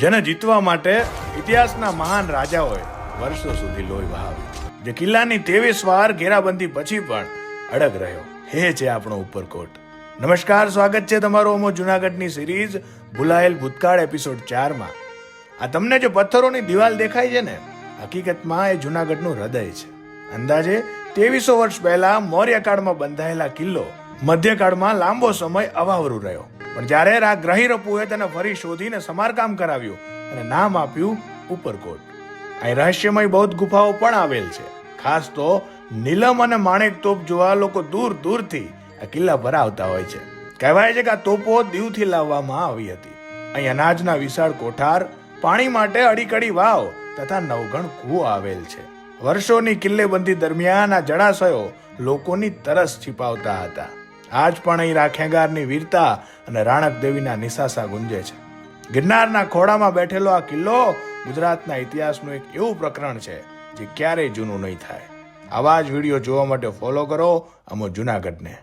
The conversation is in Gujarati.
જેને જીતવા માટે ઇતિહાસના મહાન રાજાઓએ વર્ષો સુધી લોહી વહાવ્યું. જે કિલ્લાની 23 વાર ઘેરાબંધી પછી પણ અડગ રહ્યો. હે છે આપણો ઉપરકોટ. નમસ્કાર, સ્વાગત છે તમારું અમો જુનાગઢની સિરીઝ ભૂલાયેલ ભૂતકાળ એપિસોડ 4 માં. આ તમને જે પથ્થરોની દિવાલ દેખાય છે ને, હકીકતમાં એ જુનાગઢનું હૃદય છે. અંદાજે 2300 વર્ષ પહેલા મૌર્યકાળમાં બંધાયેલા કિલ્લો મધ્યકાળમાં લાંબો સમય અવાવરું રહ્યો. પણ જ્યારે ગ્રહી રપુએ તેને ફરી શોધીને સમારકામ કરાવ્યું અને નામ આપ્યું ઉપરકોટ. અહીં રહસ્યમય બૌદ્ધ ગુફાઓ પણ આવેલ છે. ખાસ તો નીલમ અને માણેક તોપ જોવા લોકો દૂર દૂરથી આ કિલ્લા પર આવતા હોય છે. કહેવાય છે કે આ તોપો દીવથી લાવવામાં આવી હતી. અહીં અનાજના વિશાળ કોઠાર, પાણી માટે અડીકડી વાવ તથા નવગણ કૂવો આવેલ છે. વર્ષોની કિલ્લેબંધી દરમિયાન આ જળાશયો લોકોની તરસ छिपावता હતા. આજ પણ અહીં રાખેગારની વીરતા અને રાણક દેવીના નિશાસા ગુંજે છે. ગિરનારના ખોળામાં બેઠેલો આ કિલ્લો ગુજરાતના ઇતિહાસનું એક એવું પ્રકરણ છે જે ક્યારેય જૂનું નહીં થાય. આવા જ વિડીયો જોવા માટે ફોલો કરો અમો જુનાગઢને.